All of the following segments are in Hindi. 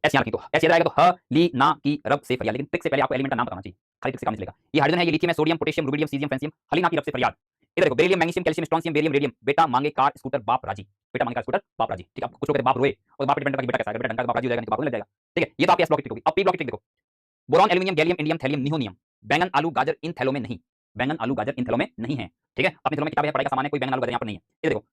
एच यहाँ रखें तो एच आएगा तो ह ली ना की रब से फरियाद, लेकिन ट्रिक से पहले आपको एलिमेंट का नाम बताना चाहिए, खाली ट्रिक से काम नहीं चलेगा। ये हाइड्रोजन है, ये लिथियम है, sodium, potassium, rubidium, caesium, francium, Halina की रब से फरियाद। इधर देखो beryllium, magnesium, calcium, strontium, barium, radium, बेटा मांगे कार स्कूटर बाप राजी, बेटा मांगे कार स्कूटर बाप राजी। ठीक है, कुछ लोग कहते हैं बाप रोए और बाप पे डिपेंड करता है कि बेटा कैसा है, बेटा ढंग का बाप राजी हो जाएगा नहीं तो बाप रोने लग जाएगा। ठीक है, ये तो आपकी एस ब्लॉक की ट्रिक होगी। अब पी ब्लॉक की ट्रिक देखो, boron, aluminium, gallium, indium, thallium, nihonium, बैंगन, आलू, गाजर इन थैलों में नहीं, बैंगन, आलू, गाजर इन थैलों में नहीं है। ठीक है, अपनी थैलों में किताब है, पढ़ाई का सामान है, कोई बैंगन, आलू, गाजर यहाँ पर नहीं है। ये देखो,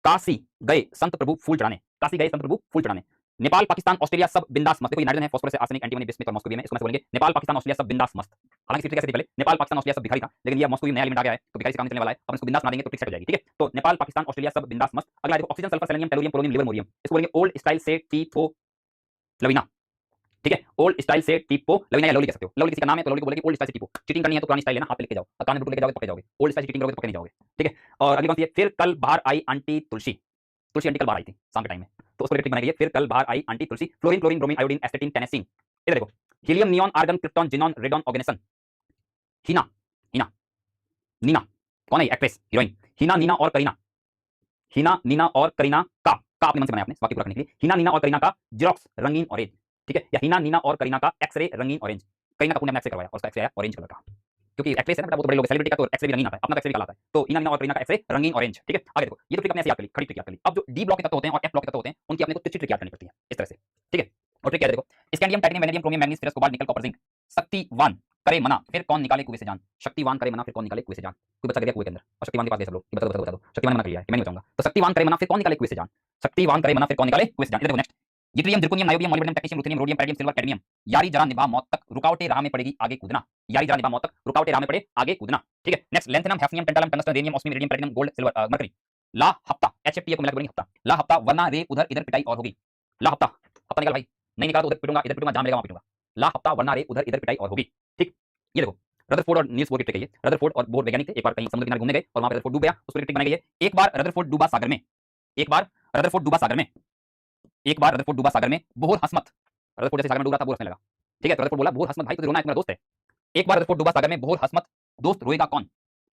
काशी गए संत प्रभु फूल चढ़ाने, काशी गए संत प्रभु फूल चढ़ाने। नेपाल, पाकिस्तान, ऑस्ट्रेलिया सब बिंदास मस्त। देखो ये नाइट्रोजन है, फास्फोरस है, आर्सेनिक, एंटीमनी, बिस्मिथ और मॉस्कोवियम है, इसको मैं बोलेंगे नेपाल, पाकिस्तान, ऑस्ट्रेलिया सब बिंदास मस्त। हालांकि ट्रिक कैसे थी पहले, नेपाल, पाकिस्तान, ऑस्ट्रेलिया सब भिखारी था, लेकिन ये मॉस्कोवियम नया एलिमेंट आ गया है तो भिखारी से काम नहीं चलने वाला है, अपन इसको बिंदास बना देंगे तो ट्रिक सेट हो जाएगी। ठीक है, तो नेपाल, पाकिस्तान, ऑस्ट्रेलिया सब बिंदास मस्त। अगला देखो, oxygen, sulphur, selenium, tellurium, polonium, livermorium, इसको बोलेंगे ओल्ड स्टाइल से टीपो लवीना। ठीक है, ओल्ड स्टाइल से टीपो लवीना या लवली कह सकते हो, लवली किसी का नाम है तो लवली को बोलेंगे ओल्ड स्टाइल से टीपो। चीटिंग करनी है तो पुरानी स्टाइल है ना, हाथ पे लेके जाओ, कान में लेके जाओगे तो पकड़े जाओगे, ओल्ड स्टाइल से चीटिंग करोगे तो पकड़े नहीं जाओगे। ठीक है, और अगली कौन सी है, फिर कल बाहर आई आंटी तुलसी, तुलसी आंटी कल बाहर आई थी शाम के टाइम में, तो उसको ट्रिक बनाई गई है, फिर कल बाहर आई aunty Tulsi. Fluorine, chlorine, bromine, iodine, astatine, tennessine. इधर देखो, helium, neon, argon, krypton, xenon, radon, oganesson. Heena, Heena, Neena कौन है, एक्ट्रेस, हीरोइन, हीना, नीना और करीना, हीना, नीना और करीना का अपने मन से बनाया आपने वाक्य पूरा करने के लिए। हीना, नीना और करीना का जेरोक्स रंगीन ऑरेंज। ठीक है, या हीना, नीना और करीना का एक्सरे रंगीन ऑरेंज। करीना कपूर ने एक्सरे करवाया और उसका एक्सरे आया ऑरेंज कलर का, क्योंकि एक्ट्रेस है ना, बहुत बड़े लोग सेलिब्रिटी का तो एक्सरे भी रंगीन आता है, अपना एक्सरे भी काला आता है, तो हीना, नीना और करीना का एक्सरे रंगीन ऑरेंज। ठीक है, आगे देखो, ये तो ट्रिक अपने ऐसे याद कर ली, खड़ी ट्रिक याद कर ली। अब जो डी ब्लॉक के तत्व होते हैं और एफ ब्लॉक के तत्व होते हैं उनकी अपने को तिरछी ट्रिक याद करनी पड़ती है इस तरह से। ठीक है, और ट्रिक क्या है देखो, scandium, titanium, vanadium, chromium, manganese, ferrous, cobalt, निकल, कॉपर, जिंक। शक्तिवान करे मना फिर कौन निकाले कुएं से जान, शक्तिवान करे मना फिर कौन निकाले कुएं से जान। कोई बच्चा गिर गया कुएं के अंदर और शक्तिवान के पास गए सब लोग, ये बता दो शक्तिवान ने मना कर लिया है कि मैं नहीं बचाऊंगा, तो शक्तिवान करे मना फिर कौन निकाले कुएं से जान, शक्तिवान करे मना फिर कौन निकाले कुएं से जान। इधर देखो next, yttrium, zirconium, niobium, molybdenum, technetium, ruthenium, rhodium, palladium, silver, cadmium. यारी जरा निभा मौत तक, रुकावटें राह में पड़ेगी आगे कूदना, यारी जरा निभा मौत तक, रुकावटें राह में पड़े आगे कूदना। ठीक है, next, lanthanum, hafnium, tantalum, tungsten, radium, osmium, iridium, platinum, gold, silver, mercury. ला हफ्ता, एचएफटी को मिला के बोलेंगे हफ्ता, ला हफ्ता वरना रे उधर इधर पिटाई और होगी। ला हफ्ता, हफ्ता निकाल भाई, नहीं निकाला तो उधर पिटूंगा, इधर पिटूंगा, जहां मिलेगा वहां पिटूंगा। ला हफ्ता वरना रे उधर इधर पिटाई और होगी। ठीक, ये देखो, रदरफोर्ड और नील्स बोर की ट्रिक है ये। रदरफोर्ड और बोर वैज्ञानिक थे, एक बार कहीं समुद्र किनारे घूमने गए और वहां पे रदरफोर्ड डूब गया, उसको ट्रिक बनाई गई है। एक बार रदरफोर्ड डूबा सागर में, एक बार रदरफोर्ड डूबा सागर में, एक बार रदरफोर्ड डूबा सागर में, बोहर हसमत, रदरफोर्ड जैसे सागर में डूब रहा था बोहर हंसने लगा। ठीक है, तो रदरफोर्ड बोला बोहर हसमत भाई तुझे रोना है, तुम्हारा दोस्त है। एक बार रदरफोर्ड डूबा सागर में, बोहर हसमत दोस्त रोएगा कौन।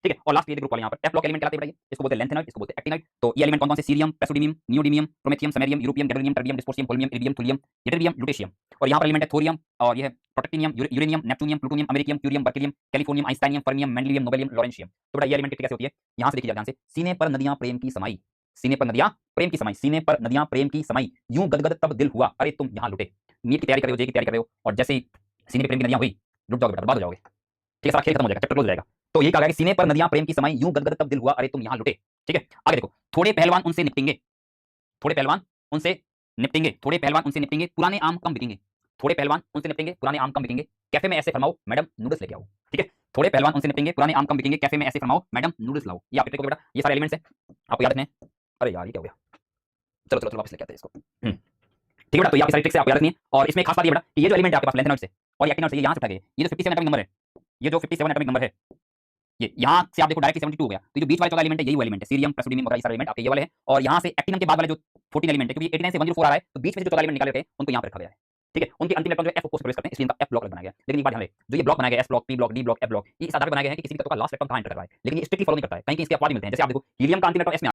ठीक है, और लास्ट ये ग्रुप वाले यहाँ पर एफ ब्लॉक एलिमेंट कहलाते हैं, इसको बोलते हैं लेंथेनाइट, इसको बोलते हैं एक्टिनाइट। तो ये एलिमेंट कौन कौन से, cerium, praseodymium, neodymium, promethium, samarium, europium, gadolinium, terbium, dysprosium, holmium, iridium, thulium, yttrium, lutetium. और यहाँ पर एलिमेंट है थोरियम, और ये है protactinium, uranium, neptunium, plutonium, americium, curium, berkelium, californium, einsteinium, fermium, mendelevium, nobelium, lawrencium. तो बेटा ये एलिमेंट कैसे होती है, यहाँ से देखिए ध्यान से, सीने पर नदियां प्रेम की समाई, सीने पर नदियां प्रेम की समाई, सीने पर नदियां प्रेम की समाई, यूं गदगद तब दिल हुआ अरे तुम यहाँ लुटे। नीट की तैयारी कर रहे हो, जे की तैयारी कर रहे हो, और जैसे ही सीने पर प्रेम की नदियां हुई, लुट जाओगे बेटा, बर्बाद हो जाओगे। ठीक है, सारा खेल खत्म हो जाएगा, चैप्टर क्लोज हो जाएगा। तो ये कहा गया कि सीने पर नदियां प्रेम की समाई, यूं गदगद तब दिल हुआ अरे तुम यहाँ लुटे। ठीक है, आगे देखो, थोड़े पहलवान उनसे निपटेंगे, थोड़े पहलवान उनसे निपटेंगे, थोड़े पहलवान उनसे निपटेंगे, पुराने आम कम बिकेंगे, थोड़े पहलवान उनसे निपटेंगे, पुराने आम कम बिकेंगे, कैफे में ऐसे फरमाओ मैडम नूडल्स लेके आओ। ठीक है, थोड़े पहलवान उनसे निपटेंगे, पुराने आम कम बिकेंगे, कैफे में ऐसे फरमाओ मैडम नूडल्स लाओ। ये आपके ट्रिक हो गया बेटा, ये सारे एलिमेंट्स हैं आपको याद रखने हैं। अरे यार ये क्या हो गया, चलो चलो चलो वापस लेके आते हैं इसको। ठीक है बेटा, तो ये आपकी सारी ट्रिक्स है, आपको याद रखनी है। और इसमें खास बात ये बेटा कि ये जो एलिमेंट है आपके पास लेंथेनॉइड से और एक्टिनॉइड से, ये यहाँ से उठा गए, ये जो 57 एटॉमिक नंबर है, ये जो 57 एटॉमिक नंबर है, ये यहाँ से आप देखो डायरेक्टली 72 हो गया, तो जो बीच वाले 14 एलिमेंट है यही वो एलिमेंट है, सीरियम, प्रेसोडियम वगैरह ये सारे एलिमेंट आपके ये वाले हैं। और यहाँ से एक्टिनम के बाद वाले जो 14 एलिमेंट है, क्योंकि 89 से 104 आ रहा है, तो बीच में जो 14 एलिमेंट निकाले थे उनको यहाँ पर रखा गया है। ठीक है, उनके अंतिम इलेक्ट्रॉन जो एफ को प्रवेश करते हैं, इसलिए इनका एफ ब्लॉक बनाया गया। लेकिन एक बात ध्यान रहे, जो ये ब्लॉक बनाया गया S block, P block, D block, F block, ये इस आधार पर बनाए गए हैं कि किसी भी तत्व का लास्ट इलेक्ट्रॉन कहां एंटर कर रहा है, लेकिन ये स्ट्रिक्टली फॉलो नहीं करता है, कहीं कहीं इसके अपवाद मिलते हैं। जैसे आप देखो हीलियम का अंतिम इलेक्ट्रॉन एस में